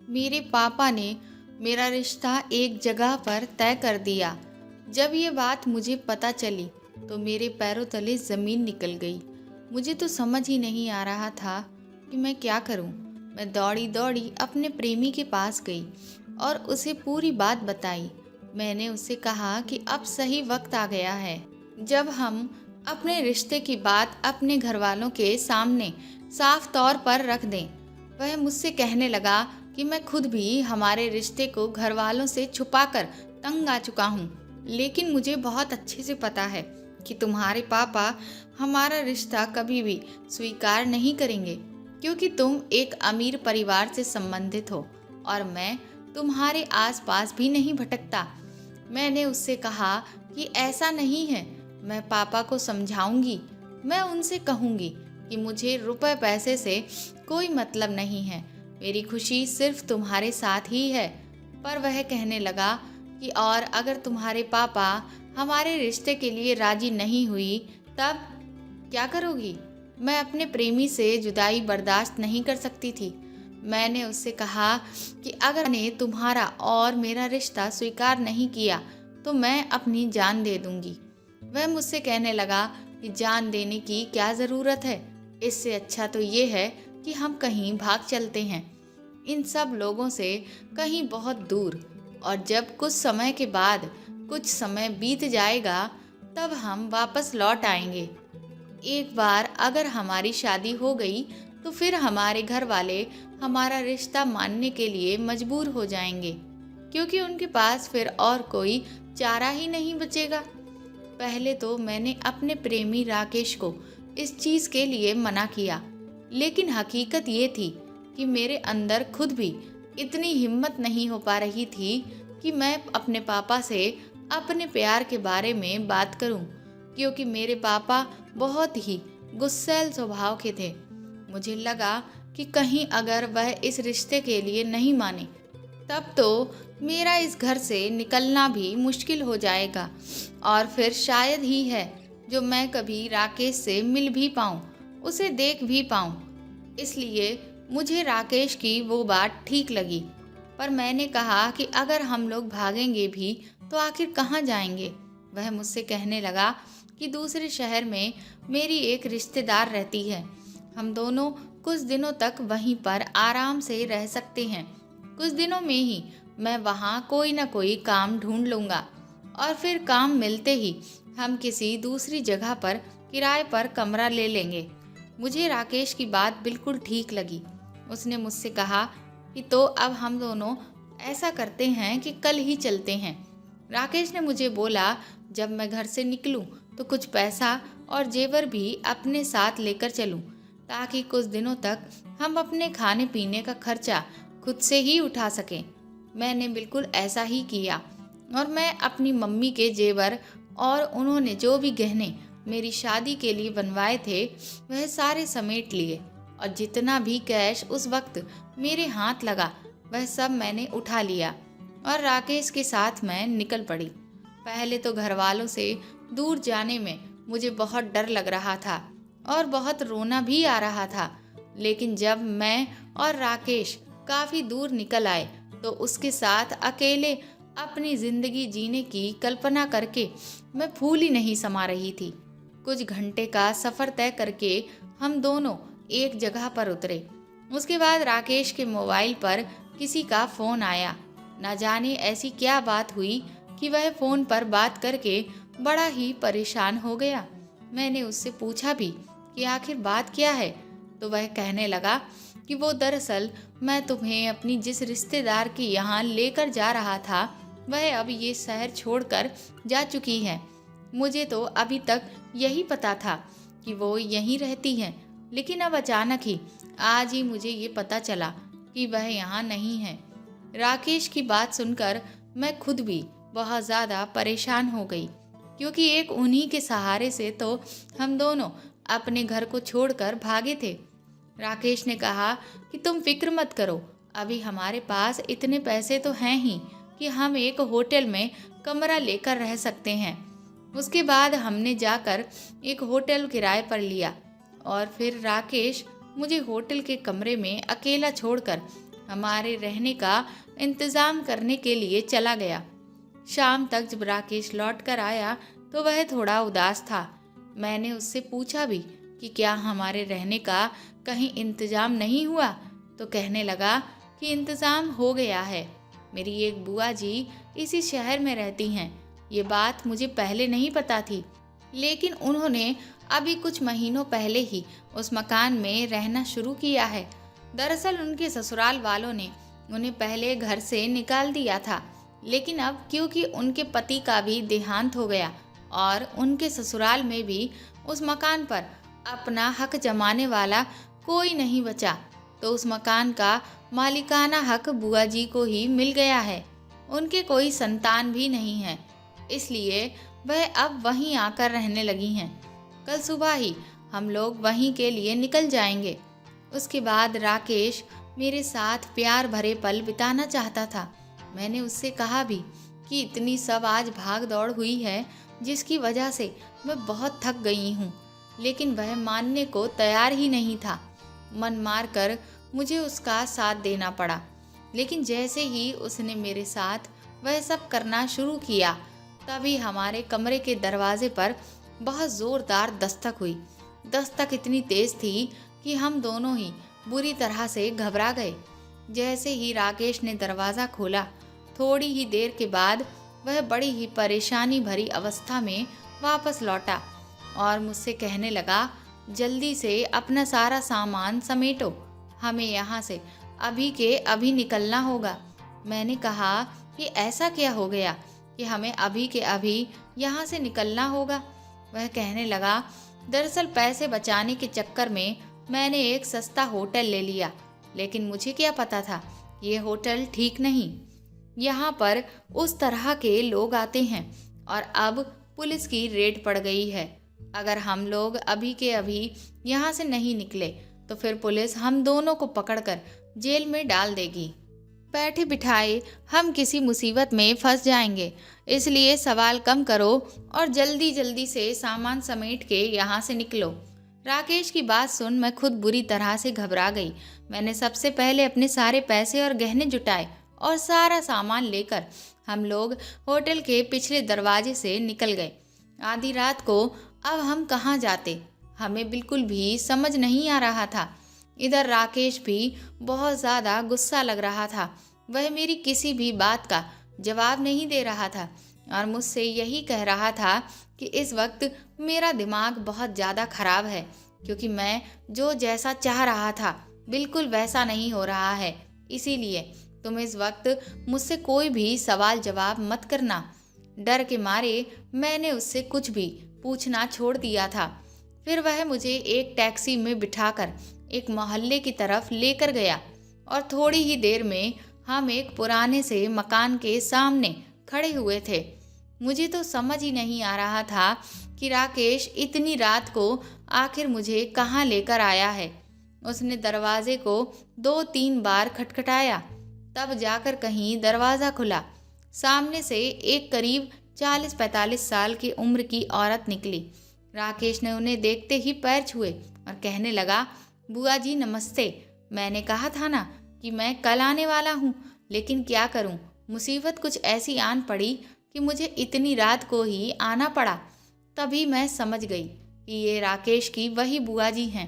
मेरे पापा ने मेरा रिश्ता एक जगह पर तय कर दिया। जब ये बात मुझे पता चली तो मेरे पैरों तले ज़मीन निकल गई। मुझे तो समझ ही नहीं आ रहा था कि मैं क्या करूं। मैं दौड़ी दौड़ी अपने प्रेमी के पास गई और उसे पूरी बात बताई। मैंने उससे कहा कि अब सही वक्त आ गया है जब हम अपने रिश्ते की बात अपने घर वालों के सामने साफ तौर पर रख दें। वह मुझसे कहने लगा कि मैं खुद भी हमारे रिश्ते को घर वालों से छुपाकर तंग आ चुका हूँ, लेकिन मुझे बहुत अच्छे से पता है कि तुम्हारे पापा हमारा रिश्ता कभी भी स्वीकार नहीं करेंगे, क्योंकि तुम एक अमीर परिवार से संबंधित हो और मैं तुम्हारे आसपास भी नहीं भटकता। मैंने उससे कहा कि ऐसा नहीं है, मैं पापा को समझाऊंगी। मैं उनसे कहूंगी कि मुझे रुपए पैसे से कोई मतलब नहीं है, मेरी खुशी सिर्फ तुम्हारे साथ ही है। पर वह कहने लगा कि और अगर तुम्हारे पापा हमारे रिश्ते के लिए राजी नहीं हुई तब क्या करोगी? मैं अपने प्रेमी से जुदाई बर्दाश्त नहीं कर सकती थी। मैंने उससे कहा कि अगर ने तुम्हारा और मेरा रिश्ता स्वीकार नहीं किया तो मैं अपनी जान दे दूंगी। वह मुझसे कहने लगा कि जान देने की क्या ज़रूरत है, इससे अच्छा तो ये है कि हम कहीं भाग चलते हैं, इन सब लोगों से कहीं बहुत दूर, और जब कुछ समय के बाद कुछ समय बीत जाएगा तब हम वापस लौट आएंगे। एक बार अगर हमारी शादी हो गई तो फिर हमारे घर वाले हमारा रिश्ता मानने के लिए मजबूर हो जाएंगे, क्योंकि उनके पास फिर और कोई चारा ही नहीं बचेगा। पहले तो मैंने अपने प्रेमी राकेश को इस चीज़ के लिए मना किया, लेकिन हकीकत ये थी कि मेरे अंदर खुद भी इतनी हिम्मत नहीं हो पा रही थी कि मैं अपने पापा से अपने प्यार के बारे में बात करूं, क्योंकि मेरे पापा बहुत ही गुस्सैल स्वभाव के थे। मुझे लगा कि कहीं अगर वह इस रिश्ते के लिए नहीं माने तब तो मेरा इस घर से निकलना भी मुश्किल हो जाएगा, और फिर शायद ही है जो मैं कभी राकेश से मिल भी पाऊँ, उसे देख भी पाऊँ। इसलिए मुझे राकेश की वो बात ठीक लगी। पर मैंने कहा कि अगर हम लोग भागेंगे भी तो आखिर कहाँ जाएंगे? वह मुझसे कहने लगा कि दूसरे शहर में मेरी एक रिश्तेदार रहती है, हम दोनों कुछ दिनों तक वहीं पर आराम से रह सकते हैं। कुछ दिनों में ही मैं वहाँ कोई ना कोई काम ढूंढ लूँगा और फिर काम मिलते ही हम किसी दूसरी जगह पर किराए पर कमरा ले लेंगे। मुझे राकेश की बात बिल्कुल ठीक लगी। उसने मुझसे कहा कि तो अब हम दोनों ऐसा करते हैं कि कल ही चलते हैं। राकेश ने मुझे बोला जब मैं घर से निकलूं तो कुछ पैसा और जेवर भी अपने साथ लेकर चलूं, ताकि कुछ दिनों तक हम अपने खाने पीने का खर्चा खुद से ही उठा सकें। मैंने बिल्कुल ऐसा ही किया और मैं अपनी मम्मी के जेवर और उन्होंने जो भी गहने मेरी शादी के लिए बनवाए थे वह सारे समेट लिए, और जितना भी कैश उस वक्त मेरे हाथ लगा वह सब मैंने उठा लिया और राकेश के साथ मैं निकल पड़ी। पहले तो घर वालों से दूर जाने में मुझे बहुत डर लग रहा था और बहुत रोना भी आ रहा था, लेकिन जब मैं और राकेश काफ़ी दूर निकल आए तो उसके साथ अकेले अपनी ज़िंदगी जीने की कल्पना करके मैं फूल ही नहीं समा रही थी। कुछ घंटे का सफ़र तय करके हम दोनों एक जगह पर उतरे। उसके बाद राकेश के मोबाइल पर किसी का फ़ोन आया। न जाने ऐसी क्या बात हुई कि वह फ़ोन पर बात करके बड़ा ही परेशान हो गया। मैंने उससे पूछा भी कि आखिर बात क्या है, तो वह कहने लगा कि वो दरअसल मैं तुम्हें अपनी जिस रिश्तेदार के यहाँ लेकर जा रहा था वह अब ये शहर छोड़कर जा चुकी है। मुझे तो अभी तक यही पता था कि वो यहीं रहती हैं, लेकिन अब अचानक ही आज ही मुझे ये पता चला कि वह यहाँ नहीं है। राकेश की बात सुनकर मैं खुद भी बहुत ज़्यादा परेशान हो गई, क्योंकि एक उन्हीं के सहारे से तो हम दोनों अपने घर को छोड़कर भागे थे। राकेश ने कहा कि तुम फिक्र मत करो, अभी हमारे पास इतने पैसे तो हैं ही कि हम एक होटल में कमरा लेकर रह सकते हैं। उसके बाद हमने जाकर एक होटल किराए पर लिया और फिर राकेश मुझे होटल के कमरे में अकेला छोड़कर हमारे रहने का इंतज़ाम करने के लिए चला गया। शाम तक जब राकेश लौट कर आया तो वह थोड़ा उदास था। मैंने उससे पूछा भी कि क्या हमारे रहने का कहीं इंतज़ाम नहीं हुआ, तो कहने लगा कि इंतज़ाम हो गया है। मेरी एक बुआ जी इसी शहर में रहती हैं। ये बात मुझे पहले नहीं पता थी, लेकिन उन्होंने अभी कुछ महीनों पहले ही उस मकान में रहना शुरू किया है। दरअसल उनके ससुराल वालों ने उन्हें पहले घर से निकाल दिया था, लेकिन अब क्योंकि उनके पति का भी देहांत हो गया और उनके ससुराल में भी उस मकान पर अपना हक जमाने वाला कोई नहीं बचा, तो उस मकान का मालिकाना हक बुआ जी को ही मिल गया है। उनके कोई संतान भी नहीं है, इसलिए वह अब वहीं आकर रहने लगी हैं। कल सुबह ही हम लोग वहीं के लिए निकल जाएंगे। उसके बाद राकेश मेरे साथ प्यार भरे पल बिताना चाहता था। मैंने उससे कहा भी कि इतनी सब आज भाग दौड़ हुई है जिसकी वजह से मैं बहुत थक गई हूँ, लेकिन वह मानने को तैयार ही नहीं था। मन मार कर मुझे उसका साथ देना पड़ा, लेकिन जैसे ही उसने मेरे साथ वह सब करना शुरू किया, तभी हमारे कमरे के दरवाजे पर बहुत ज़ोरदार दस्तक हुई। दस्तक इतनी तेज़ थी कि हम दोनों ही बुरी तरह से घबरा गए। जैसे ही राकेश ने दरवाज़ा खोला, थोड़ी ही देर के बाद वह बड़ी ही परेशानी भरी अवस्था में वापस लौटा और मुझसे कहने लगा, जल्दी से अपना सारा सामान समेटो, हमें यहाँ से अभी के अभी निकलना होगा। मैंने कहा कि ऐसा क्या हो गया कि हमें अभी के अभी यहाँ से निकलना होगा। वह कहने लगा, दरअसल पैसे बचाने के चक्कर में मैंने एक सस्ता होटल ले लिया, लेकिन मुझे क्या पता था ये होटल ठीक नहीं। यहाँ पर उस तरह के लोग आते हैं और अब पुलिस की रेड पड़ गई है। अगर हम लोग अभी के अभी यहाँ से नहीं निकले तो फिर पुलिस हम दोनों को पकड़कर जेल में डाल देगी। बैठे बिठाए हम किसी मुसीबत में फंस जाएंगे, इसलिए सवाल कम करो और जल्दी जल्दी से सामान समेट के यहाँ से निकलो। राकेश की बात सुन मैं खुद बुरी तरह से घबरा गई। मैंने सबसे पहले अपने सारे पैसे और गहने जुटाए और सारा सामान लेकर हम लोग होटल के पिछले दरवाजे से निकल गए। आधी रात को अब हम कहाँ जाते, हमें बिल्कुल भी समझ नहीं आ रहा था। इधर राकेश भी बहुत ज़्यादा गुस्सा लग रहा था। वह मेरी किसी भी बात का जवाब नहीं दे रहा था और मुझसे यही कह रहा था कि इस वक्त मेरा दिमाग बहुत ज़्यादा ख़राब है, क्योंकि मैं जो जैसा चाह रहा था बिल्कुल वैसा नहीं हो रहा है। इसीलिए तुम इस वक्त मुझसे कोई भी सवाल जवाब मत करना। डर के मारे मैंने उससे कुछ भी पूछना छोड़ दिया था। फिर वह मुझे एक टैक्सी में बिठाकर एक मोहल्ले की तरफ लेकर गया और थोड़ी ही देर में हम एक पुराने से मकान के सामने खड़े हुए थे। मुझे तो समझ ही नहीं आ रहा था कि राकेश इतनी रात को आखिर मुझे कहाँ लेकर आया है। उसने दरवाजे को 2-3 बार खटखटाया, तब जाकर कहीं दरवाज़ा खुला। सामने से एक करीब 40-45 साल की उम्र की औरत निकली। राकेश ने उन्हें देखते ही पैर छुए और कहने लगा, बुआ जी नमस्ते। मैंने कहा था ना कि मैं कल आने वाला हूँ, लेकिन क्या करूँ, मुसीबत कुछ ऐसी आन पड़ी कि मुझे इतनी रात को ही आना पड़ा। तभी मैं समझ गई कि ये राकेश की वही बुआ जी हैं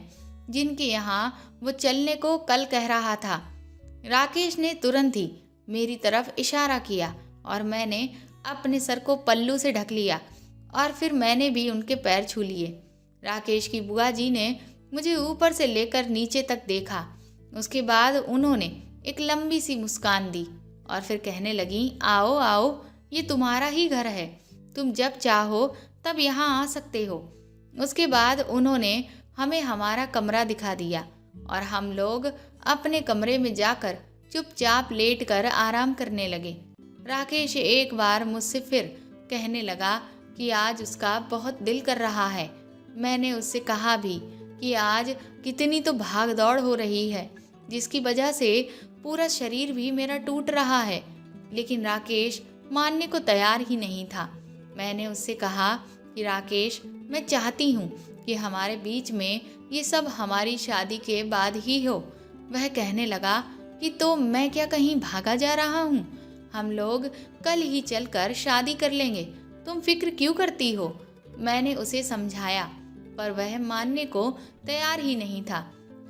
जिनके यहाँ वो चलने को कल कह रहा था। राकेश ने तुरंत ही मेरी तरफ इशारा किया और मैंने अपने सर को पल्लू से ढक लिया और फिर मैंने भी उनके पैर छू लिए। राकेश की बुआ जी ने मुझे ऊपर से लेकर नीचे तक देखा। उसके बाद उन्होंने एक लंबी सी मुस्कान दी और फिर कहने लगी, आओ आओ, ये तुम्हारा ही घर है, तुम जब चाहो तब यहाँ आ सकते हो। उसके बाद उन्होंने हमें हमारा कमरा दिखा दिया और हम लोग अपने कमरे में जाकर चुपचाप लेटकर आराम करने लगे। राकेश एक बार मुझसे फिर कहने लगा कि आज उसका बहुत दिल कर रहा है। मैंने उससे कहा भी कि आज कितनी तो भाग दौड़ हो रही है, जिसकी वजह से पूरा शरीर भी मेरा टूट रहा है, लेकिन राकेश मानने को तैयार ही नहीं था। मैंने उससे कहा कि राकेश, मैं चाहती हूँ कि हमारे बीच में ये सब हमारी शादी के बाद ही हो। वह कहने लगा, कि तो मैं क्या कहीं भागा जा रहा हूँ? हम लोग कल ही चलकर शादी कर लेंगे, तुम फिक्र क्यों करती हो? मैंने उसे समझाया, पर वह मानने को तैयार ही नहीं था।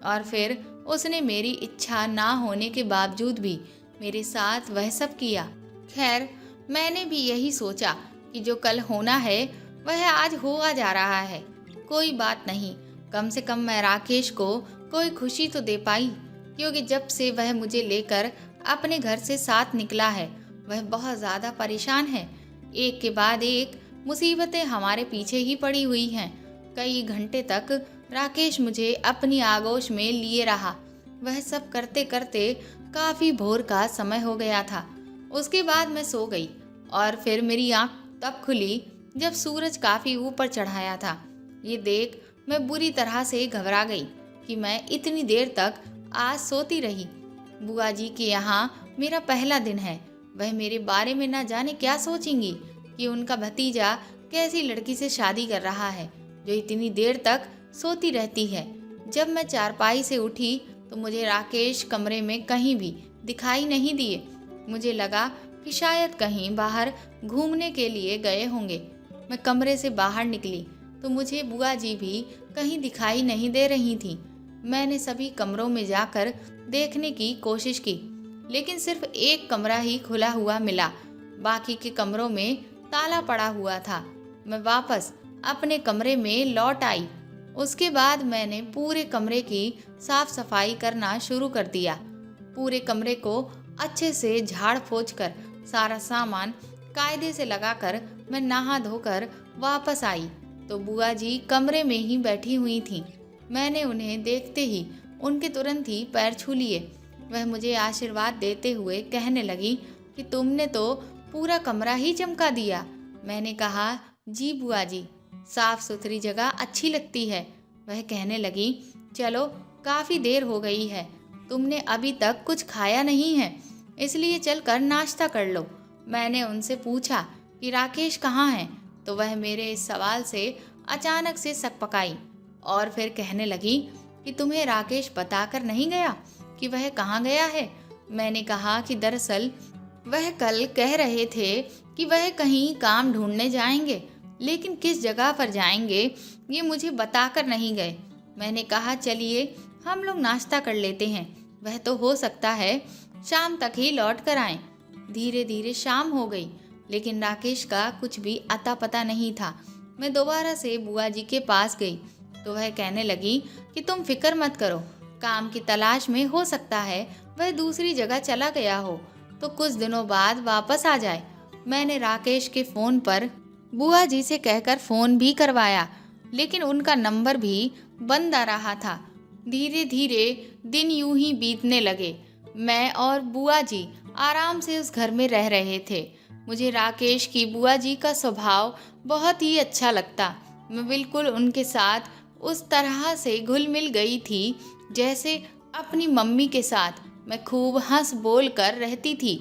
और फिर उसने मेरी इच्छा ना होने के बावजूद भी मेरे साथ वह सब किया। खैर, मैंने भी यही सोचा कि जो कल होना है वह आज हुआ जा रहा है। कोई बात नहीं, कम से कम मैं राकेश को कोई खुशी तो दे पाई, क्योंकि जब से वह मुझे लेकर अपने घर से साथ निकला है वह बहुत ज़्यादा परेशान है। एक के बाद एक मुसीबतें हमारे पीछे ही पड़ी हुई हैं। कई घंटे तक राकेश मुझे अपनी आगोश में लिए रहा। वह सब करते करते काफ़ी भोर का समय हो गया था। उसके बाद मैं सो गई और फिर मेरी आँख तब खुली जब सूरज काफ़ी ऊपर चढ़ाया था। ये देख मैं बुरी तरह से घबरा गई कि मैं इतनी देर तक आज सोती रही। बुआ जी के यहाँ मेरा पहला दिन है। वह मेरे बारे में ना जाने क्या सोचेंगी कि उनका भतीजा कैसी लड़की से शादी कर रहा है जो इतनी देर तक सोती रहती है। जब मैं चारपाई से उठी तो मुझे राकेश कमरे में कहीं भी दिखाई नहीं दिए। मुझे लगा कि शायद कहीं बाहर घूमने के लिए गए होंगे। मैं कमरे से बाहर निकली तो मुझे बुआ जी भी कहीं दिखाई नहीं दे रही थी। मैंने सभी कमरों में जाकर देखने की कोशिश की, लेकिन सिर्फ एक कमरा ही खुला हुआ मिला। बाकी के कमरों में ताला पड़ा हुआ था। मैं वापस अपने कमरे में लौट आई। उसके बाद मैंने पूरे कमरे की साफ सफाई करना शुरू कर दिया। पूरे कमरे को अच्छे से झाड़ पोंछ कर सारा सामान कायदे से लगाकर मैं नहा धोकर वापस आई तो बुआ जी कमरे में ही बैठी हुई थीं। मैंने उन्हें देखते ही उनके तुरंत ही पैर छू लिए। वह मुझे आशीर्वाद देते हुए कहने लगी कि तुमने तो पूरा कमरा ही चमका दिया। मैंने कहा, जी बुआ जी, साफ सुथरी जगह अच्छी लगती है। वह कहने लगी, चलो काफ़ी देर हो गई है, तुमने अभी तक कुछ खाया नहीं है, इसलिए चलकर नाश्ता कर लो। मैंने उनसे पूछा कि राकेश कहाँ है, तो वह मेरे इस सवाल से अचानक से सकपकाई और फिर कहने लगी कि तुम्हें राकेश बताकर नहीं गया कि वह कहाँ गया है। मैंने कहा कि दरअसल वह कल कह रहे थे कि वह कहीं काम ढूंढने जाएंगे, लेकिन किस जगह पर जाएंगे ये मुझे बताकर नहीं गए। मैंने कहा, चलिए हम लोग नाश्ता कर लेते हैं, वह तो हो सकता है शाम तक ही लौट कर आएं। धीरे धीरे शाम हो गई, लेकिन राकेश का कुछ भी अता पता नहीं था। मैं दोबारा से बुआ जी के पास गई तो वह कहने लगी कि तुम फिक्र मत करो, काम की तलाश में हो सकता है वह दूसरी जगह चला गया हो तो कुछ दिनों बाद वापस आ जाए। मैंने राकेश के फ़ोन पर बुआ जी से कहकर फ़ोन भी करवाया, लेकिन उनका नंबर भी बंद आ रहा था। धीरे धीरे दिन यूं ही बीतने लगे। मैं और बुआ जी आराम से उस घर में रह रहे थे। मुझे राकेश की बुआ जी का स्वभाव बहुत ही अच्छा लगता। मैं बिल्कुल उनके साथ उस तरह से घुल मिल गई थी जैसे अपनी मम्मी के साथ मैं खूब हंस बोल कर रहती थी।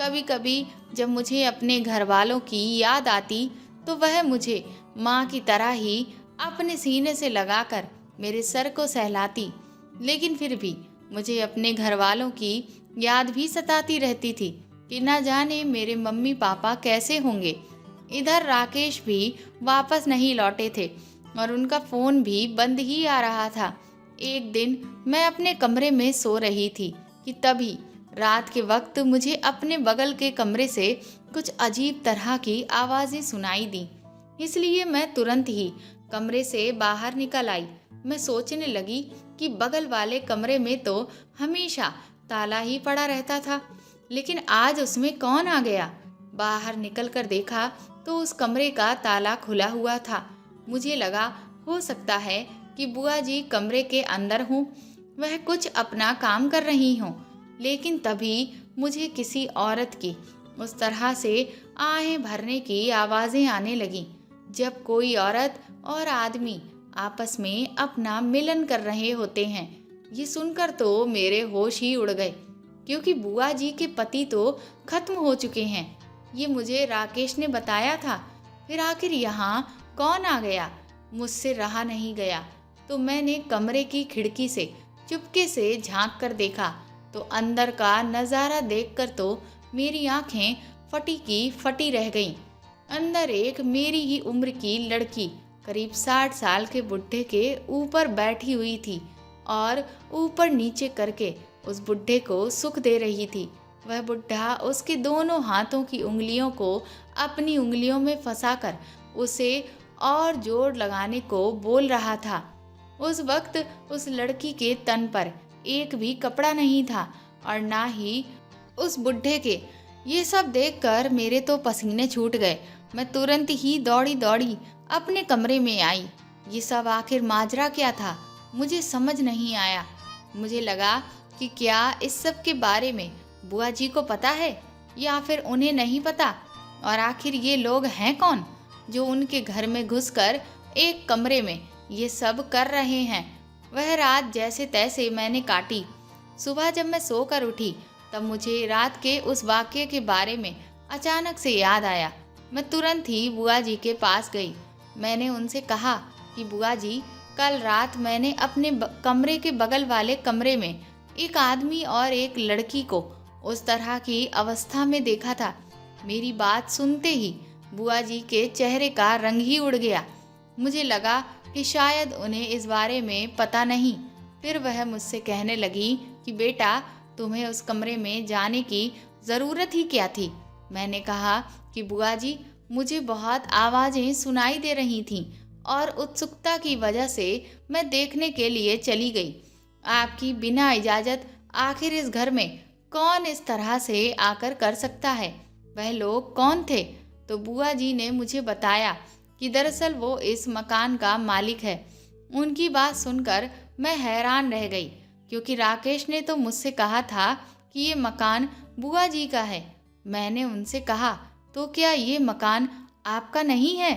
कभी कभी जब मुझे अपने घर वालों की याद आती तो वह मुझे माँ की तरह ही अपने सीने से लगाकर मेरे सर को सहलाती, लेकिन फिर भी मुझे अपने घर वालों की याद भी सताती रहती थी कि न जाने मेरे मम्मी पापा कैसे होंगे। इधर राकेश भी वापस नहीं लौटे थे और उनका फ़ोन भी बंद ही आ रहा था। एक दिन मैं अपने कमरे में सो रही थी कि तभी रात के वक्त मुझे अपने बगल के कमरे से कुछ अजीब तरह की आवाज़ें सुनाई दी। इसलिए मैं तुरंत ही कमरे से बाहर निकल आई। मैं सोचने लगी कि बगल वाले कमरे में तो हमेशा ताला ही पड़ा रहता था, लेकिन आज उसमें कौन आ गया। बाहर निकल कर देखा तो उस कमरे का ताला खुला हुआ था। मुझे लगा हो सकता है कि बुआ जी कमरे के अंदर हों, वह कुछ अपना काम कर रही हों। लेकिन तभी मुझे किसी औरत की उस तरह से आहें भरने की आवाज़ें आने लगीं, जब कोई औरत और आदमी आपस में अपना मिलन कर रहे होते हैं। ये सुनकर तो मेरे होश ही उड़ गए, क्योंकि बुआ जी के पति तो खत्म हो चुके हैं। ये मुझे राकेश ने बताया था। फिर आखिर यहाँ कौन आ गया, मुझसे रहा नहीं गया। तो मैंने कमरे की खिड़की से चुपके से झांक कर देखा तो अंदर का नज़ारा देखकर तो मेरी आंखें फटी की फटी रह गईं। अंदर एक मेरी ही उम्र की लड़की करीब 60 साल के बुढ़े के ऊपर बैठी हुई थी और ऊपर नीचे करके उस बुढ़े को सुख दे रही थी। वह बुढ़ा उसके दोनों हाथों की उंगलियों को अपनी उंगलियों में फंसाकर उसे और जोर लगाने को बोल रहा था। उस वक्त उस लड़की के तन पर एक भी कपड़ा नहीं था और ना ही उस बुढ़े के। ये सब देखकर मेरे तो पसीने छूट गए। मैं तुरंत ही दौड़ी दौड़ी अपने कमरे में आई। ये सब आखिर माजरा क्या था, मुझे समझ नहीं आया। मुझे लगा कि क्या इस सब के बारे में बुआ जी को पता है या फिर उन्हें नहीं पता, और आखिर ये लोग हैं कौन जो उनके घर में घुसकर एक कमरे में ये सब कर रहे हैं। वह रात जैसे तैसे मैंने काटी। सुबह जब मैं सोकर उठी तब मुझे रात के उस वाक़ये के बारे में अचानक से याद आया। मैं तुरंत ही बुआ जी के पास गई। मैंने उनसे कहा कि बुआ जी, कल रात मैंने अपने कमरे के बगल वाले कमरे में एक आदमी और एक लड़की को उस तरह की अवस्था में देखा था। मेरी बात सुनते ही बुआ जी के चेहरे का रंग ही उड़ गया। मुझे लगा कि शायद उन्हें इस बारे में पता नहीं। फिर वह मुझसे कहने लगी कि बेटा, तुम्हें उस कमरे में जाने की ज़रूरत ही क्या थी। मैंने कहा कि बुआ जी, मुझे बहुत आवाज़ें सुनाई दे रही थीं और उत्सुकता की वजह से मैं देखने के लिए चली गई। आपकी बिना इजाज़त आखिर इस घर में कौन इस तरह से आकर कर सकता है? वह लोग कौन थे? तो बुआ जी ने मुझे बताया कि दरअसल वो इस मकान का मालिक है। उनकी बात सुनकर मैं हैरान रह गई, क्योंकि राकेश ने तो मुझसे कहा था कि ये मकान बुआ जी का है। मैंने उनसे कहा, तो क्या ये मकान आपका नहीं है?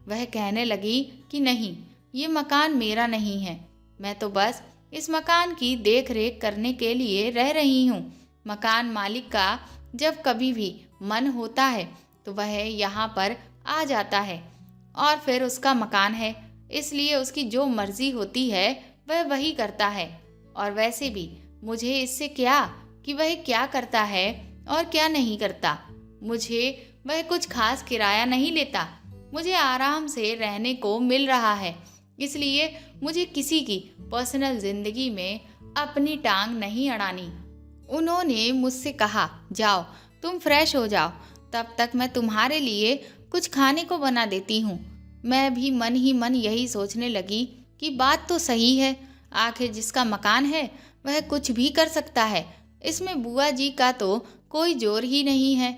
वह कहने लगी कि नहीं, ये मकान मेरा नहीं है। मैं तो बस इस मकान की देख रेख करने के लिए रह रही हूँ। मकान मालिक का जब कभी भी मन होता है तो वह यहाँ पर आ जाता है और फिर उसका मकान है, इसलिए उसकी जो मर्जी होती है वह वही करता है। और वैसे भी मुझे इससे क्या कि वह क्या करता है और क्या नहीं करता। मुझे वह कुछ खास किराया नहीं लेता। मुझे आराम से रहने को मिल रहा है, इसलिए मुझे किसी की पर्सनल ज़िंदगी में अपनी टांग नहीं अड़ानी। उन्होंने मुझसे कहा, जाओ तुम फ्रेश हो जाओ, तब तक मैं तुम्हारे लिए कुछ खाने को बना देती हूँ। मैं भी मन ही मन यही सोचने लगी कि बात तो सही है, आखिर जिसका मकान है वह कुछ भी कर सकता है। इसमें बुआ जी का तो कोई जोर ही नहीं है।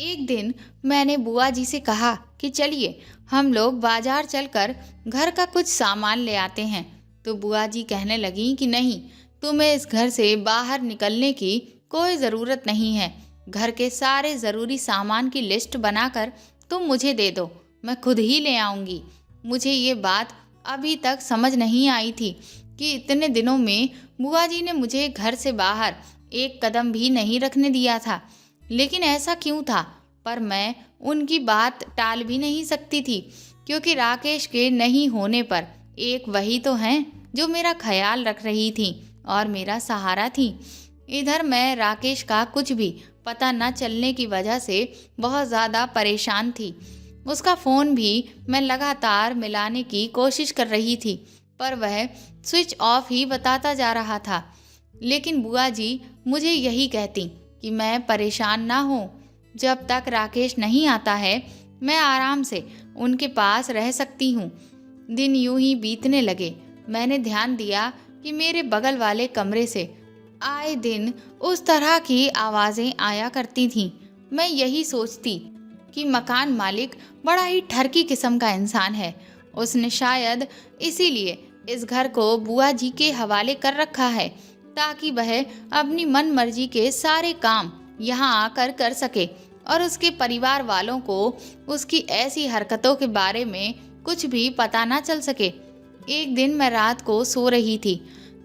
एक दिन मैंने बुआ जी से कहा कि चलिए हम लोग बाजार चलकर घर का कुछ सामान ले आते हैं। तो बुआ जी कहने लगी कि नहीं, तुम्हें इस घर से बाहर निकलने की कोई ज़रूरत नहीं है। घर के सारे ज़रूरी सामान की लिस्ट बनाकर तुम मुझे दे दो, मैं खुद ही ले आऊँगी। मुझे ये बात अभी तक समझ नहीं आई थी कि इतने दिनों में बुआ जी ने मुझे घर से बाहर एक कदम भी नहीं रखने दिया था। लेकिन ऐसा क्यों था? पर मैं उनकी बात टाल भी नहीं सकती थी, क्योंकि राकेश के नहीं होने पर एक वही तो हैं जो मेरा ख्याल रख रही थी और मेरा सहारा थी। इधर मैं राकेश का कुछ भी पता न चलने की वजह से बहुत ज़्यादा परेशान थी। उसका फ़ोन भी मैं लगातार मिलाने की कोशिश कर रही थी, पर वह स्विच ऑफ ही बताता जा रहा था। लेकिन बुआ जी मुझे यही कहती कि मैं परेशान ना हूँ, जब तक राकेश नहीं आता है मैं आराम से उनके पास रह सकती हूँ। दिन यूं ही बीतने लगे। मैंने ध्यान दिया कि मेरे बगल वाले कमरे से आए दिन उस तरह की आवाज़ें आया करती थीं। मैं यही सोचती कि मकान मालिक बड़ा ही ठरकी किस्म का इंसान है। उसने शायद इसीलिए इस घर को बुआ जी के हवाले कर रखा है, ताकि वह अपनी मन मर्जी के सारे काम यहाँ आकर कर सके और उसके परिवार वालों को उसकी ऐसी हरकतों के बारे में कुछ भी पता ना चल सके। एक दिन मैं रात को सो रही थी,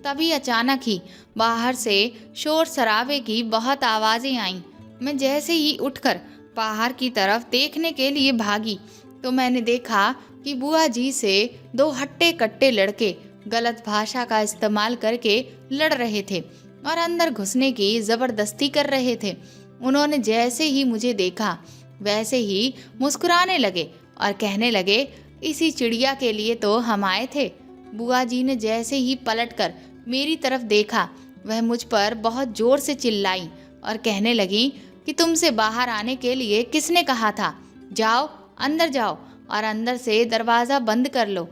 तभी अचानक ही बाहर से शोर शराबे की बहुत आवाज़ें आईं। मैं जैसे ही उठकर बाहर की तरफ देखने के लिए भागी तो मैंने देखा कि बुआ जी से दो हट्टे कट्टे लड़के गलत भाषा का इस्तेमाल करके लड़ रहे थे। और अंदर घुसने की ज़बरदस्ती कर रहे थे। उन्होंने जैसे ही मुझे देखा वैसे ही मुस्कुराने लगे और कहने लगे, इसी चिड़िया के लिए तो हम आए थे। बुआ जी ने जैसे ही पलटकर मेरी तरफ देखा, वह मुझ पर बहुत जोर से चिल्लाई और कहने लगी कि तुमसे बाहर आने के लिए किसने कहा था? जाओ, अंदर जाओ और अंदर से दरवाज़ा बंद कर लो।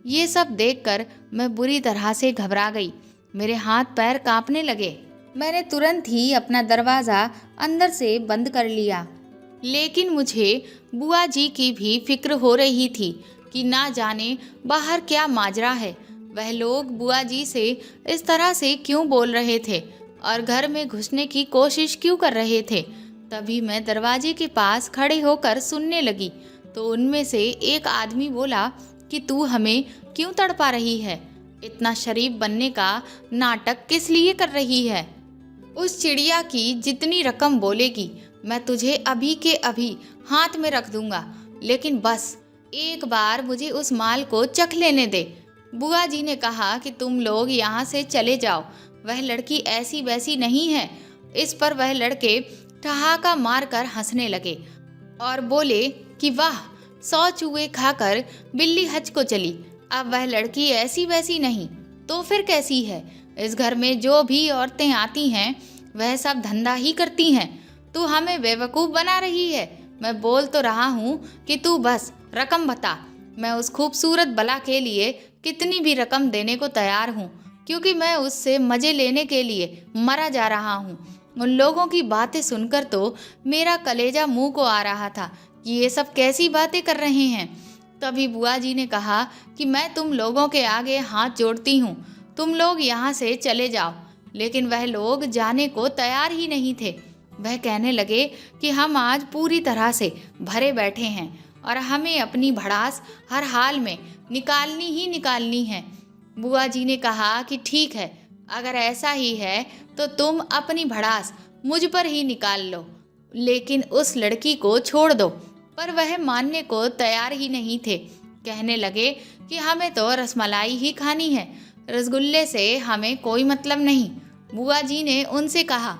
ये सब देखकर मैं बुरी तरह से घबरा गई। मेरे हाथ पैर कांपने लगे। मैंने तुरंत ही अपना दरवाज़ा अंदर से बंद कर लिया। लेकिन मुझे बुआ जी की भी फिक्र हो रही थी कि ना जाने बाहर क्या माजरा है। वह लोग बुआ जी से इस तरह से क्यों बोल रहे थे और घर में घुसने की कोशिश क्यों कर रहे थे। तभी मैं दरवाजे के पास खड़े होकर सुनने लगी तो उनमें से एक आदमी बोला कि तू हमें क्यों तड़पा रही है? इतना शरीफ बनने का नाटक किस लिए कर रही है? उस चिड़िया की जितनी रकम बोलेगी मैं तुझे अभी के अभी हाथ में रख दूंगा, लेकिन बस एक बार मुझे उस माल को चख लेने दे। बुआ जी ने कहा कि तुम लोग यहाँ से चले जाओ, वह लड़की ऐसी वैसी नहीं है। इस पर वह लड़के ठहाका मारकर हंसने लगे और बोले कि वाह, 100 चूहे खाकर बिल्ली हज को चली। अब वह लड़की ऐसी वैसी नहीं तो फिर कैसी है? इस घर में जो भी औरतें आती हैं वह सब धंधा ही करती हैं। तू हमें बेवकूफ़ बना रही है। मैं बोल तो रहा हूँ कि तू बस रकम बता। मैं उस खूबसूरत बला के लिए कितनी भी रकम देने को तैयार हूँ, क्योंकि मैं उससे मज़े लेने के लिए मरा जा रहा हूँ। उन लोगों की बातें सुनकर तो मेरा कलेजा मुंह को आ रहा था कि ये सब कैसी बातें कर रहे हैं। तभी बुआ जी ने कहा कि मैं तुम लोगों के आगे हाथ जोड़ती हूँ, तुम लोग यहाँ से चले जाओ। लेकिन वह लोग जाने को तैयार ही नहीं थे। वह कहने लगे कि हम आज पूरी तरह से भरे बैठे हैं और हमें अपनी भड़ास हर हाल में निकालनी ही निकालनी है। बुआ जी ने कहा कि ठीक है, अगर ऐसा ही है तो तुम अपनी भड़ास मुझ पर ही निकाल लो, लेकिन उस लड़की को छोड़ दो। पर वह मानने को तैयार ही नहीं थे। कहने लगे कि हमें तो रसमलाई ही खानी है, रसगुल्ले से हमें कोई मतलब नहीं। बुआ जी ने उनसे कहा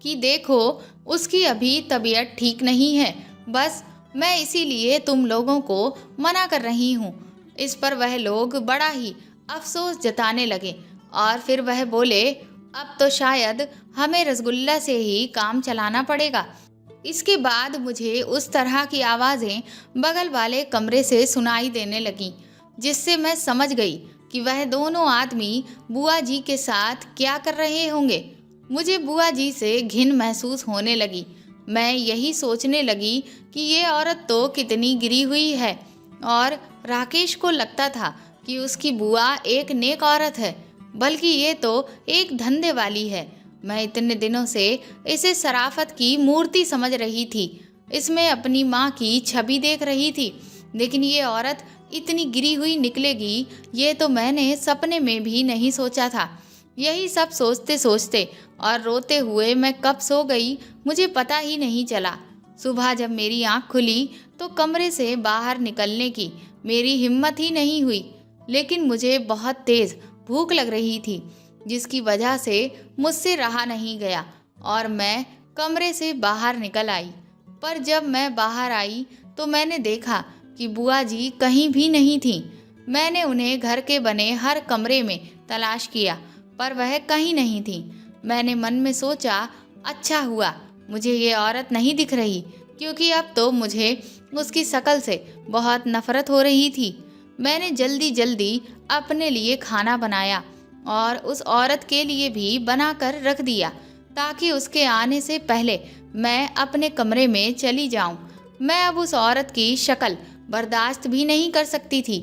कि देखो, उसकी अभी तबीयत ठीक नहीं है, बस मैं इसीलिए तुम लोगों को मना कर रही हूँ। इस पर वह लोग बड़ा ही अफसोस जताने लगे और फिर वह बोले, अब तो शायद हमें रसगुल्ला से ही काम चलाना पड़ेगा। इसके बाद मुझे उस तरह की आवाज़ें बगल वाले कमरे से सुनाई देने लगीं, जिससे मैं समझ गई कि वह दोनों आदमी बुआ जी के साथ क्या कर रहे होंगे। मुझे बुआ जी से घिन महसूस होने लगी। मैं यही सोचने लगी कि ये औरत तो कितनी गिरी हुई है, और राकेश को लगता था कि उसकी बुआ एक नेक औरत है, बल्कि ये तो एक धंधे वाली है। मैं इतने दिनों से इसे शराफत की मूर्ति समझ रही थी, इसमें अपनी माँ की छवि देख रही थी, लेकिन ये औरत इतनी गिरी हुई निकलेगी ये तो मैंने सपने में भी नहीं सोचा था। यही सब सोचते सोचते और रोते हुए मैं कब सो गई मुझे पता ही नहीं चला। सुबह जब मेरी आँख खुली तो कमरे से बाहर निकलने की मेरी हिम्मत ही नहीं हुई, लेकिन मुझे बहुत तेज़ भूख लग रही थी, जिसकी वजह से मुझसे रहा नहीं गया और मैं कमरे से बाहर निकल आई। पर जब मैं बाहर आई तो मैंने देखा कि बुआ जी कहीं भी नहीं थीं। मैंने उन्हें घर के बने हर कमरे में तलाश किया, पर वह कहीं नहीं थीं। मैंने मन में सोचा, अच्छा हुआ मुझे ये औरत नहीं दिख रही, क्योंकि अब तो मुझे उसकी शक्ल से बहुत नफरत हो रही थी। मैंने जल्दी जल्दी अपने लिए खाना बनाया और उस औरत के लिए भी बनाकर रख दिया, ताकि उसके आने से पहले मैं अपने कमरे में चली जाऊं। मैं अब उस औरत की शक्ल बर्दाश्त भी नहीं कर सकती थी,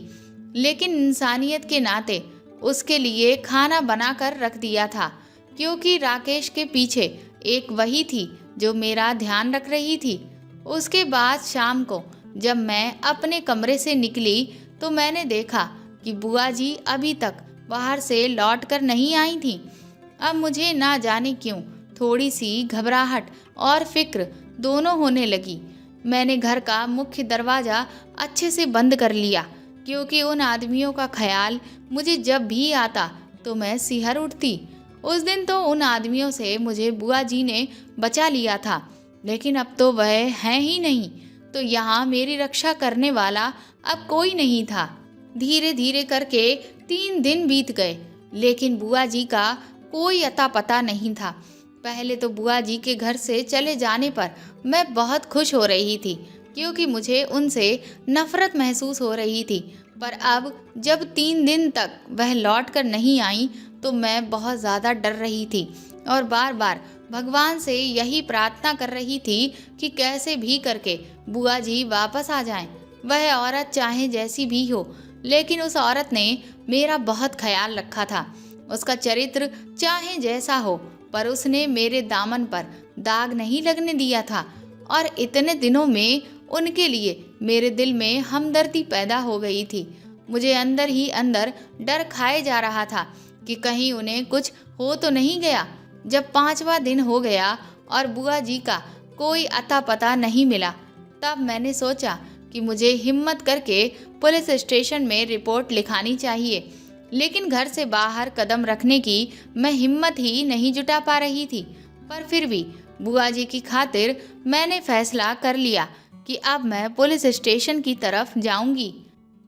लेकिन इंसानियत के नाते उसके लिए खाना बनाकर रख दिया था, क्योंकि राकेश के पीछे एक वही थी जो मेरा ध्यान रख रही थी। उसके बाद शाम को जब मैं अपने कमरे से निकली तो मैंने देखा कि बुआ जी अभी तक बाहर से लौट कर नहीं आई थीं। अब मुझे ना जाने क्यों थोड़ी सी घबराहट और फिक्र दोनों होने लगी। मैंने घर का मुख्य दरवाज़ा अच्छे से बंद कर लिया, क्योंकि उन आदमियों का ख्याल मुझे जब भी आता तो मैं सिहर उठती। उस दिन तो उन आदमियों से मुझे बुआ जी ने बचा लिया था, लेकिन अब तो वह हैं ही नहीं। तो यहाँ मेरी रक्षा करने वाला अब कोई नहीं था। धीरे धीरे करके 3 दिन बीत गए, लेकिन बुआ जी का कोई अता पता नहीं था। पहले तो बुआ जी के घर से चले जाने पर मैं बहुत खुश हो रही थी, क्योंकि मुझे उनसे नफरत महसूस हो रही थी। पर अब जब 3 दिन तक वह लौट कर नहीं आई तो मैं बहुत ज़्यादा डर रही थी और बार बार भगवान से यही प्रार्थना कर रही थी कि कैसे भी करके बुआ जी वापस आ जाएं। वह औरत चाहे जैसी भी हो, लेकिन उस औरत ने मेरा बहुत ख्याल रखा था। उसका चरित्र चाहे जैसा हो, पर उसने मेरे दामन पर दाग नहीं लगने दिया था। और इतने दिनों में उनके लिए मेरे दिल में हमदर्दी पैदा हो गई थी। मुझे अंदर ही अंदर डर खाए जा रहा था कि कहीं उन्हें कुछ हो तो नहीं गया। जब 5वां दिन हो गया और बुआ जी का कोई अता पता नहीं मिला, तब मैंने सोचा कि मुझे हिम्मत करके पुलिस स्टेशन में रिपोर्ट लिखानी चाहिए। लेकिन घर से बाहर कदम रखने की मैं हिम्मत ही नहीं जुटा पा रही थी। पर फिर भी बुआ जी की खातिर मैंने फैसला कर लिया कि अब मैं पुलिस स्टेशन की तरफ जाऊंगी।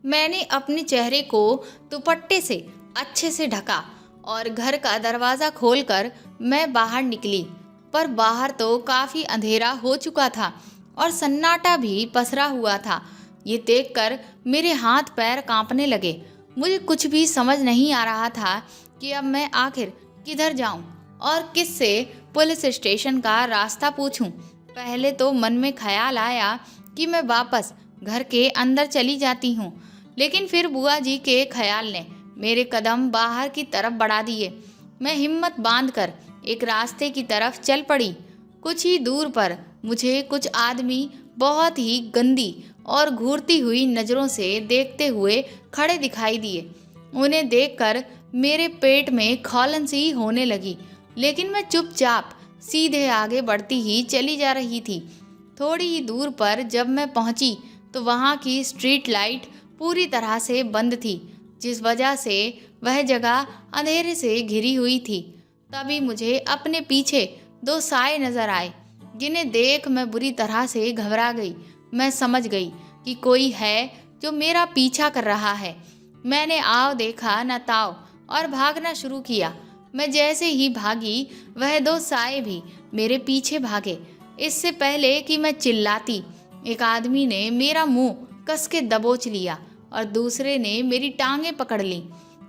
मैंने अपने चेहरे को दुपट्टे से अच्छे से ढका और घर का दरवाज़ा खोलकर मैं बाहर निकली। पर बाहर तो काफ़ी अंधेरा हो चुका था और सन्नाटा भी पसरा हुआ था। ये देखकर मेरे हाथ पैर कांपने लगे। मुझे कुछ भी समझ नहीं आ रहा था कि अब मैं आखिर किधर जाऊं और किससे पुलिस स्टेशन का रास्ता पूछूं। पहले तो मन में ख्याल आया कि मैं वापस घर के अंदर चली जाती हूँ, लेकिन फिर बुआ जी के ख्याल ने मेरे कदम बाहर की तरफ बढ़ा दिए। मैं हिम्मत बांधकर एक रास्ते की तरफ चल पड़ी। कुछ ही दूर पर मुझे कुछ आदमी बहुत ही गंदी और घूरती हुई नज़रों से देखते हुए खड़े दिखाई दिए। उन्हें देखकर मेरे पेट में खौलन सी होने लगी, लेकिन मैं चुपचाप सीधे आगे बढ़ती ही चली जा रही थी। थोड़ी ही दूर पर जब मैं पहुंची तो वहां की स्ट्रीट लाइट पूरी तरह से बंद थी, जिस वजह से वह जगह अंधेरे से घिरी हुई थी। तभी मुझे अपने पीछे 2 साए नजर आए, जिन्हें देख मैं बुरी तरह से घबरा गई। मैं समझ गई कि कोई है जो मेरा पीछा कर रहा है। मैंने आओ देखा न ताओ और भागना शुरू किया। मैं जैसे ही भागी, वह 2 साए भी मेरे पीछे भागे। इससे पहले कि मैं चिल्लाती, एक आदमी ने मेरा मुंह कस के दबोच लिया और दूसरे ने मेरी टांगें पकड़ ली।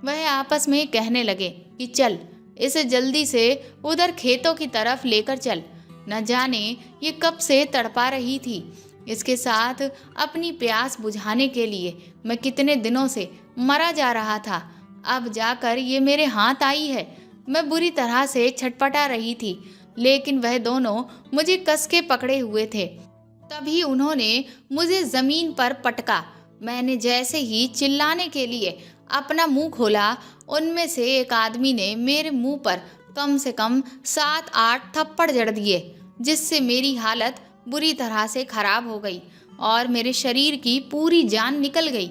वह आपस में कहने लगे कि चल, इसे जल्दी से उधर खेतों की तरफ लेकर चल। न जाने ये कब से तड़पा रही थी। इसके साथ अपनी प्यास बुझाने के लिए मैं कितने दिनों से मरा जा रहा था। अब जाकर ये मेरे हाथ आई है। मैं बुरी तरह से छटपटा रही थी, लेकिन वह दोनों मुझे कस के पकड़े हुए थे। तभी उन्होंने मुझे ज़मीन पर पटका। मैंने जैसे ही चिल्लाने के लिए अपना मुंह खोला, उनमें से एक आदमी ने मेरे मुंह पर कम से कम 7-8 थप्पड़ जड़ दिए, जिससे मेरी हालत बुरी तरह से खराब हो गई और मेरे शरीर की पूरी जान निकल गई।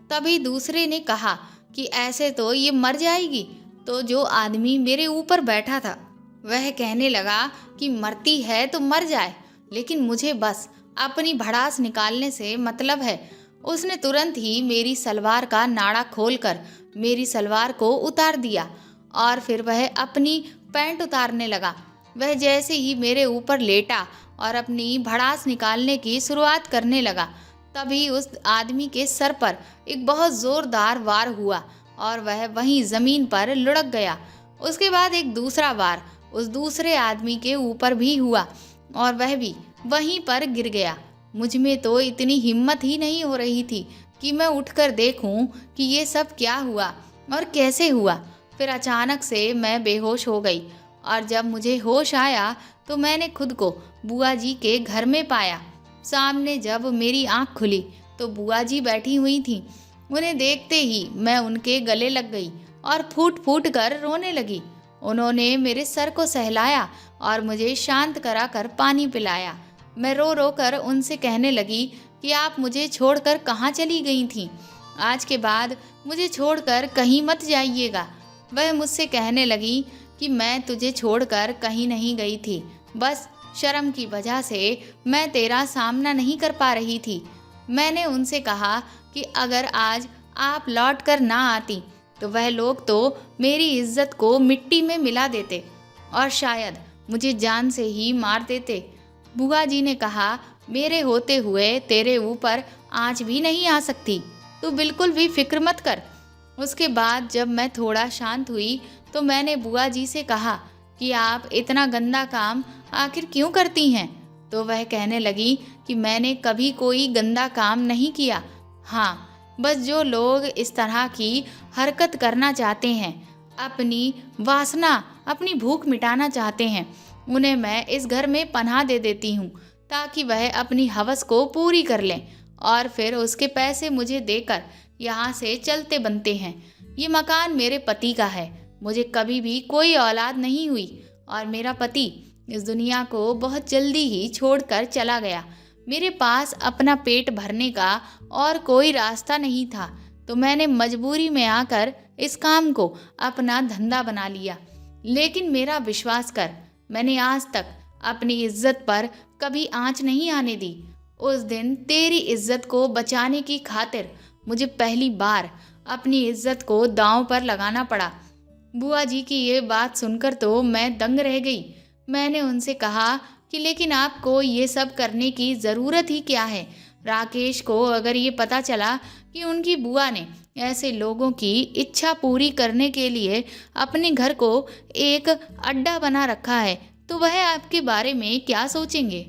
तभी दूसरे ने कहा कि ऐसे तो ये मर जाएगी। तो जो आदमी मेरे ऊपर बैठा था वह कहने लगा कि मरती है तो मर जाए, लेकिन मुझे बस अपनी भड़ास निकालने से मतलब है। उसने तुरंत ही मेरी सलवार का नाड़ा खोलकर मेरी सलवार को उतार दिया और फिर वह अपनी पैंट उतारने लगा। वह जैसे ही मेरे ऊपर लेटा और अपनी भड़ास निकालने की शुरुआत करने लगा, तभी उस आदमी के सर पर एक बहुत ज़ोरदार वार हुआ और वह वहीं ज़मीन पर लुढ़क गया। उसके बाद एक दूसरा वार उस दूसरे आदमी के ऊपर भी हुआ और वह भी वहीं पर गिर गया। मुझ में तो इतनी हिम्मत ही नहीं हो रही थी कि मैं उठकर देखूं कि ये सब क्या हुआ और कैसे हुआ। फिर अचानक से मैं बेहोश हो गई और जब मुझे होश आया तो मैंने खुद को बुआ जी के घर में पाया। सामने जब मेरी आंख खुली तो बुआ जी बैठी हुई थीं। उन्हें देखते ही मैं उनके गले लग गई और फूट फूट कर रोने लगी। उन्होंने मेरे सर को सहलाया और मुझे शांत करा कर पानी पिलाया। मैं रो रो कर उनसे कहने लगी कि आप मुझे छोड़कर कहाँ चली गई थीं? आज के बाद मुझे छोड़कर कहीं मत जाइएगा। वह मुझसे कहने लगी कि कि मैं तुझे छोड़कर कहीं नहीं गई थी। बस शर्म की वजह से मैं तेरा सामना नहीं कर पा रही थी। मैंने उनसे कहा कि अगर आज आप लौट कर ना आती तो वह लोग तो मेरी इज्जत को मिट्टी में मिला देते और शायद मुझे जान से ही मार देते। बुआ जी ने कहा, मेरे होते हुए तेरे ऊपर आँच भी नहीं आ सकती, तू बिल्कुल भी फिक्र मत कर। उसके बाद जब मैं थोड़ा शांत हुई तो मैंने बुआ जी से कहा कि आप इतना गंदा काम आखिर क्यों करती हैं? तो वह कहने लगी कि मैंने कभी कोई गंदा काम नहीं किया। हाँ, बस जो लोग इस तरह की हरकत करना चाहते हैं, अपनी वासना, अपनी भूख मिटाना चाहते हैं, उन्हें मैं इस घर में पनाह दे देती हूँ ताकि वह अपनी हवस को पूरी कर लें और फिर उसके पैसे मुझे देकर यहाँ से चलते बनते हैं। ये मकान मेरे पति का है। मुझे कभी भी कोई औलाद नहीं हुई और मेरा पति इस दुनिया को बहुत जल्दी ही छोड़कर चला गया। मेरे पास अपना पेट भरने का और कोई रास्ता नहीं था, तो मैंने मजबूरी में आकर इस काम को अपना धंधा बना लिया। लेकिन मेरा विश्वास कर, मैंने आज तक अपनी इज्जत पर कभी आंच नहीं आने दी। उस दिन तेरी इज्जत को बचाने की खातिर मुझे पहली बार अपनी इज्जत को दांव पर लगाना पड़ा। बुआ जी की ये बात सुनकर तो मैं दंग रह गई। मैंने उनसे कहा कि लेकिन आपको ये सब करने की ज़रूरत ही क्या है? राकेश को अगर ये पता चला कि उनकी बुआ ने ऐसे लोगों की इच्छा पूरी करने के लिए अपने घर को एक अड्डा बना रखा है, तो वह आपके बारे में क्या सोचेंगे?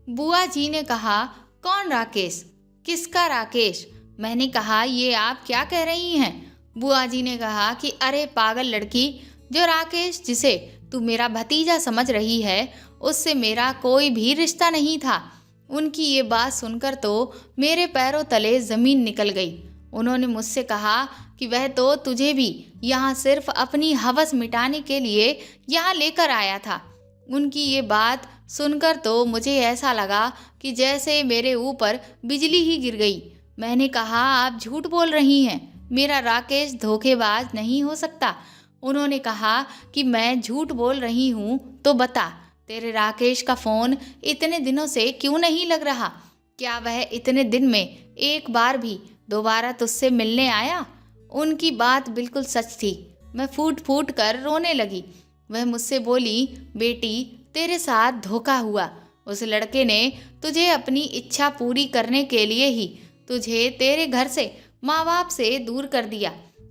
बुआ जी ने कहा, कौन राकेश? किसका राकेश? मैंने कहा, ये आप क्या कह रही हैं? बुआ जी ने कहा कि अरे पागल लड़की, जो राकेश जिसे तू मेरा भतीजा समझ रही है, उससे मेरा कोई भी रिश्ता नहीं था। उनकी ये बात सुनकर तो मेरे पैरों तले ज़मीन निकल गई। उन्होंने मुझसे कहा कि वह तो तुझे भी यहाँ सिर्फ अपनी हवस मिटाने के लिए यहाँ लेकर आया था। उनकी ये बात सुनकर तो मुझे ऐसा लगा कि जैसे मेरे ऊपर बिजली ही गिर गई। मैंने कहा, आप झूठ बोल रही हैं, मेरा राकेश धोखेबाज नहीं हो सकता। उन्होंने कहा कि मैं झूठ बोल रही हूँ तो बता, तेरे राकेश का फ़ोन इतने दिनों से क्यों नहीं लग रहा? क्या वह इतने दिन में एक बार भी दोबारा तुझसे मिलने आया? उनकी बात बिल्कुल सच थी। मैं फूट फूट कर रोने लगी। वह मुझसे बोली, बेटी, तेरे साथ धोखा हुआ। उस लड़के ने तुझे अपनी इच्छा पूरी करने के लिए ही तुझे तेरे घर से, माँ बाप से दूर कर दिया,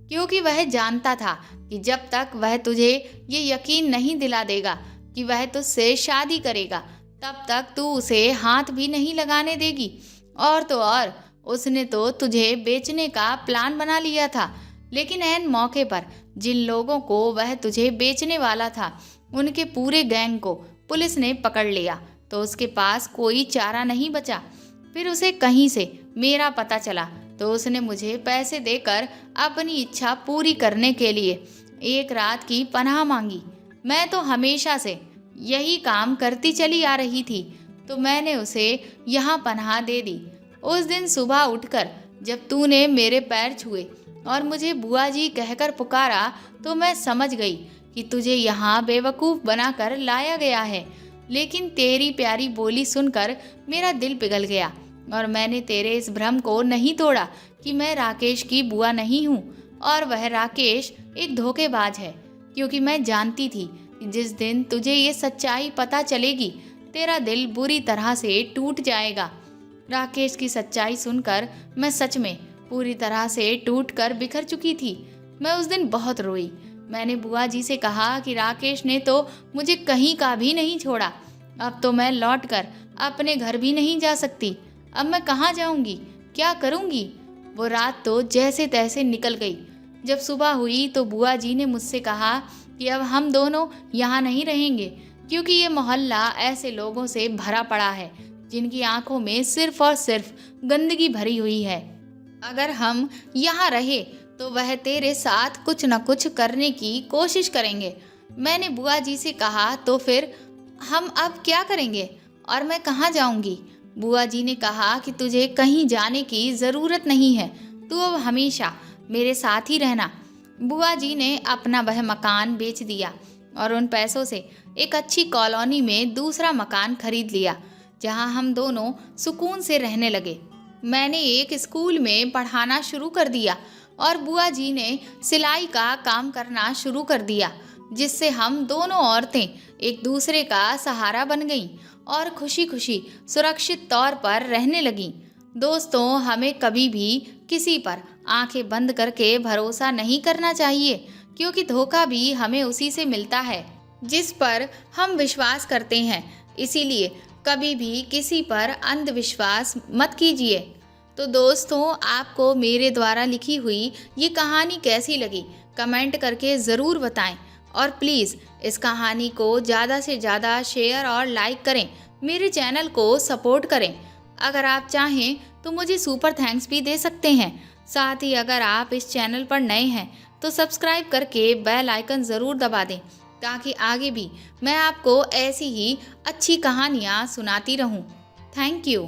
क्योंकि वह जानता था कि जब तक वह तुझे ये यकीन नहीं दिला देगा कि वह तुझसे शादी करेगा, तब तक तू उसे हाथ भी नहीं लगाने देगी। और तो और, उसने तो तुझे बेचने का प्लान बना लिया था। लेकिन ऐन मौके पर जिन लोगों को वह तुझे बेचने वाला था, उनके पूरे गैंग को पुलिस ने पकड़ लिया, तो उसके पास कोई चारा नहीं बचा। फिर उसे कहीं से मेरा पता चला, तो उसने मुझे पैसे देकर अपनी इच्छा पूरी करने के लिए एक रात की पनाह मांगी। मैं तो हमेशा से यही काम करती चली आ रही थी, तो मैंने उसे यहाँ पनाह दे दी। उस दिन सुबह उठकर जब तूने मेरे पैर छुए और मुझे बुआ जी कहकर पुकारा, तो मैं समझ गई कि तुझे यहाँ बेवकूफ़ बनाकर लाया गया है। लेकिन तेरी प्यारी बोली सुनकर मेरा दिल पिघल गया और मैंने तेरे इस भ्रम को नहीं तोड़ा कि मैं राकेश की बुआ नहीं हूँ और वह राकेश एक धोखेबाज है, क्योंकि मैं जानती थी कि जिस दिन तुझे ये सच्चाई पता चलेगी, तेरा दिल बुरी तरह से टूट जाएगा। राकेश की सच्चाई सुनकर मैं सच में पूरी तरह से टूटकर बिखर चुकी थी। मैं उस दिन बहुत रोई। मैंने बुआ जी से कहा कि राकेश ने तो मुझे कहीं का भी नहीं छोड़ा। अब तो मैं लौटकर अपने घर भी नहीं जा सकती। अब मैं कहाँ जाऊँगी, क्या करूँगी? वो रात तो जैसे तैसे निकल गई। जब सुबह हुई तो बुआ जी ने मुझसे कहा कि अब हम दोनों यहाँ नहीं रहेंगे, क्योंकि ये मोहल्ला ऐसे लोगों से भरा पड़ा है जिनकी आंखों में सिर्फ और सिर्फ गंदगी भरी हुई है। अगर हम यहाँ रहे तो वह तेरे साथ कुछ न कुछ करने की कोशिश करेंगे। मैंने बुआ जी से कहा, तो फिर हम अब क्या करेंगे और मैं कहाँ जाऊँगी? बुआ जी ने कहा कि तुझे कहीं जाने की ज़रूरत नहीं है, तू अब हमेशा मेरे साथ ही रहना। बुआ जी ने अपना वह मकान बेच दिया और उन पैसों से एक अच्छी कॉलोनी में दूसरा मकान खरीद लिया, जहां हम दोनों सुकून से रहने लगे। मैंने एक स्कूल में पढ़ाना शुरू कर दिया और बुआ जी ने सिलाई का काम करना शुरू कर दिया, जिससे हम दोनों औरतें एक दूसरे का सहारा बन गईं और खुशी खुशी सुरक्षित तौर पर रहने लगीं। दोस्तों, हमें कभी भी किसी पर आंखें बंद करके भरोसा नहीं करना चाहिए, क्योंकि धोखा भी हमें उसी से मिलता है जिस पर हम विश्वास करते हैं। इसीलिए कभी भी किसी पर अंधविश्वास मत कीजिए। तो दोस्तों, आपको मेरे द्वारा लिखी हुई ये कहानी कैसी लगी कमेंट करके ज़रूर बताएं और प्लीज़ इस कहानी को ज़्यादा से ज़्यादा शेयर और लाइक करें, मेरे चैनल को सपोर्ट करें। अगर आप चाहें तो मुझे सुपर थैंक्स भी दे सकते हैं। साथ ही अगर आप इस चैनल पर नए हैं तो सब्सक्राइब करके बेल आइकन ज़रूर दबा दें, ताकि आगे भी मैं आपको ऐसी ही अच्छी कहानियाँ सुनाती रहूँ। Thank you.